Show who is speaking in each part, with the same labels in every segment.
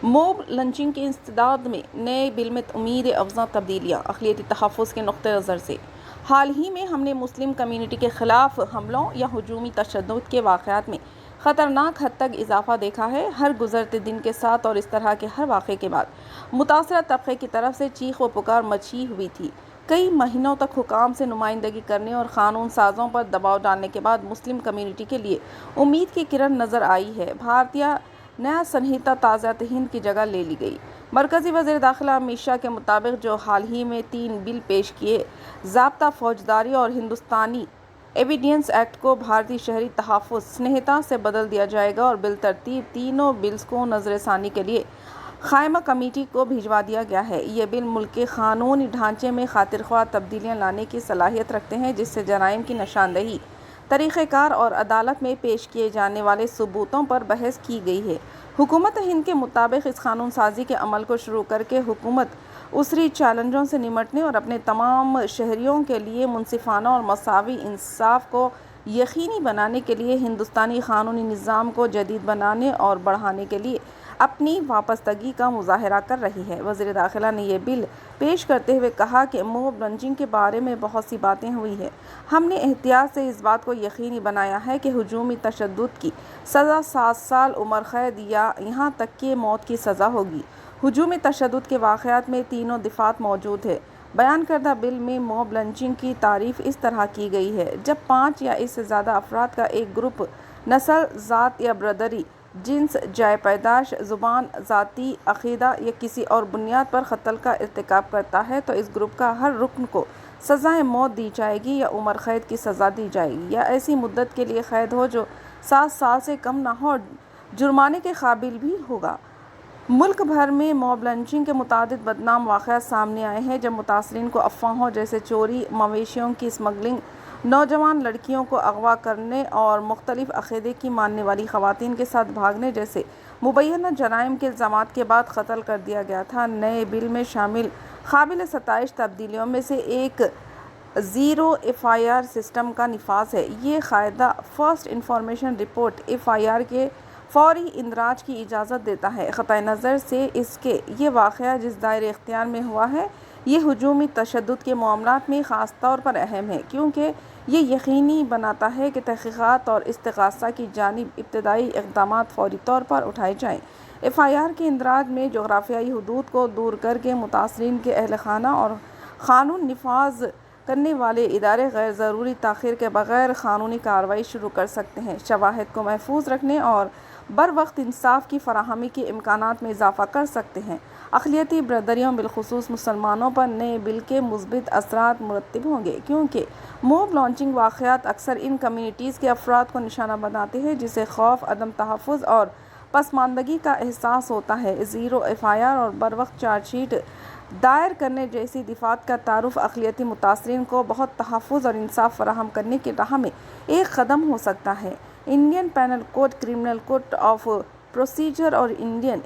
Speaker 1: Mob lynching کی انسداد میں نئے بل میں امید افزا تبدیلیاں اقلیتی تحفظ کے نقطہ نظر سے حال ہی میں ہم نے مسلم کمیونٹی کے خلاف حملوں یا ہجومی تشدد کے واقعات میں خطرناک حد تک اضافہ دیکھا ہے۔ ہر گزرتے دن کے ساتھ اور اس طرح کے ہر واقعے کے بعد متاثرہ طبقے کی طرف سے چیخ و پکار مچی ہوئی تھی۔ کئی مہینوں تک حکام سے نمائندگی کرنے اور قانون سازوں پر دباؤ ڈالنے کے بعد مسلم کمیونٹی کے لیے امید کی کرن نظر آئی ہے۔ بھارتیہ نیا سنہتا تازیات ہند کی جگہ لے لی گئی۔ مرکزی وزیر داخلہ امت شاہ کے مطابق جو حال ہی میں 3 بل پیش کیے، ضابطہ فوجداری اور ہندوستانی ایویڈینس ایکٹ کو بھارتی شہری تحفظ سنہتا سے بدل دیا جائے گا اور بالترتیب تینوں بلز کو نظر ثانی کے لیے قائمہ کمیٹی کو بھجوا دیا گیا ہے۔ یہ بل ملک کے قانونی ڈھانچے میں خاطر خواہ تبدیلیاں لانے کی صلاحیت رکھتے ہیں، جس سے جرائم کی نشاندہی، طریقہ کار اور عدالت میں پیش کیے جانے والے ثبوتوں پر بحث کی گئی ہے۔ حکومت ہند کے مطابق اس قانون سازی کے عمل کو شروع کر کے حکومت عصری چیلنجوں سے نمٹنے اور اپنے تمام شہریوں کے لیے منصفانہ اور مساوی انصاف کو یقینی بنانے کے لیے ہندوستانی قانونی نظام کو جدید بنانے اور بڑھانے کے لیے اپنی وابستگی کا مظاہرہ کر رہی ہے۔ وزیر داخلہ نے یہ بل پیش کرتے ہوئے کہا کہ موب لنچنگ کے بارے میں بہت سی باتیں ہوئی ہیں۔ ہم نے احتیاط سے اس بات کو یقینی بنایا ہے کہ ہجومی تشدد کی سزا 7 سال عمر قید یا یہاں تک کہ موت کی سزا ہوگی۔ ہجومی تشدد کے واقعات میں تینوں دفعات موجود ہیں۔ بیان کردہ بل میں موب لنچنگ کی تعریف اس طرح کی گئی ہے: جب 5 یا اس سے زیادہ افراد کا ایک گروپ نسل، ذات یا برادری، جنس، جائے پیدائش، زبان، ذاتی عقیدہ یا کسی اور بنیاد پر قتل کا ارتکاب کرتا ہے تو اس گروپ کا ہر رکن کو سزائے موت دی جائے گی یا عمر قید کی سزا دی جائے گی یا ایسی مدت کے لیے قید ہو جو 7 سال سے کم نہ ہو، جرمانے کے قابل بھی ہوگا۔ ملک بھر میں موب لنچنگ کے متعدد بدنام واقعات سامنے آئے ہیں، جب متاثرین کو افواہوں جیسے چوری، مویشیوں کی اسمگلنگ، نوجوان لڑکیوں کو اغوا کرنے اور مختلف عقیدے کی ماننے والی خواتین کے ساتھ بھاگنے جیسے مبینہ جرائم کے الزامات کے بعد قتل کر دیا گیا تھا۔ نئے بل میں شامل قابل ستائش تبدیلیوں میں سے ایک زیرو FIR سسٹم کا نفاذ ہے۔ یہ قاعدہ فرسٹ انفارمیشن رپورٹ FIR کے فوری اندراج کی اجازت دیتا ہے۔ قطع نظر سے اس کہ یہ واقعہ جس دائرۂ اختیار میں ہوا ہے، یہ ہجومی تشدد کے معاملات میں خاص طور پر اہم ہے، کیونکہ یہ یقینی بناتا ہے کہ تحقیقات اور استغاثہ کی جانب ابتدائی اقدامات فوری طور پر اٹھائے جائیں۔ FIR کے اندراج میں جغرافیائی حدود کو دور کر کے متاثرین کے اہل خانہ اور قانون نافذ کرنے والے ادارے غیر ضروری تاخیر کے بغیر قانونی کارروائی شروع کر سکتے ہیں، شواہد کو محفوظ رکھنے اور بروقت انصاف کی فراہمی کے امکانات میں اضافہ کر سکتے ہیں۔ اقلیتی برادریوں بالخصوص مسلمانوں پر نئے بل کے مثبت اثرات مرتب ہوں گے، کیونکہ موب لنچنگ واقعات اکثر ان کمیونٹیز کے افراد کو نشانہ بناتے ہیں جسے خوف، عدم تحفظ اور پسماندگی کا احساس ہوتا ہے۔ زیرو FIR اور بروقت چارج شیٹ دائر کرنے جیسی دفعات کا تعارف اقلیتی متاثرین کو بہت تحفظ اور انصاف فراہم کرنے کی راہ میں ایک قدم ہو سکتا ہے۔ Indian penal code, criminal code of procedure اور انڈین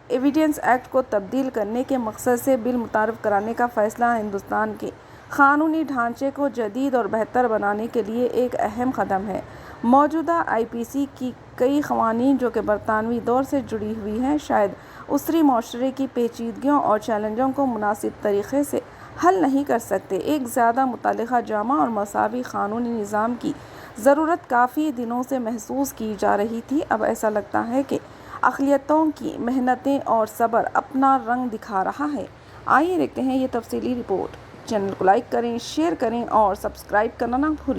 Speaker 1: ایویڈینس ایکٹ کو تبدیل کرنے کے مقصد سے بل متعارف کرانے کا فیصلہ ہندوستان کے قانونی ڈھانچے کو جدید اور بہتر بنانے کے لیے ایک اہم قدم ہے۔ موجودہ IPC کی کئی قوانین جو کہ برطانوی دور سے جڑی ہوئی ہیں، شاید عصری معاشرے کی پیچیدگیوں اور چیلنجوں کو مناسب طریقے سے حل نہیں کر سکتے۔ ایک زیادہ متعلقہ جامع اور مساوی قانونی نظام کی ضرورت کافی دنوں سے محسوس کی جا رہی تھی۔ اب ایسا لگتا ہے کہ اقلیتوں کی محنتیں اور صبر اپنا رنگ دکھا رہا ہے۔ آئیے دیکھتے ہیں یہ تفصیلی رپورٹ۔ چینل کو لائک کریں، شیئر کریں اور سبسکرائب کرنا نہ بھولیں۔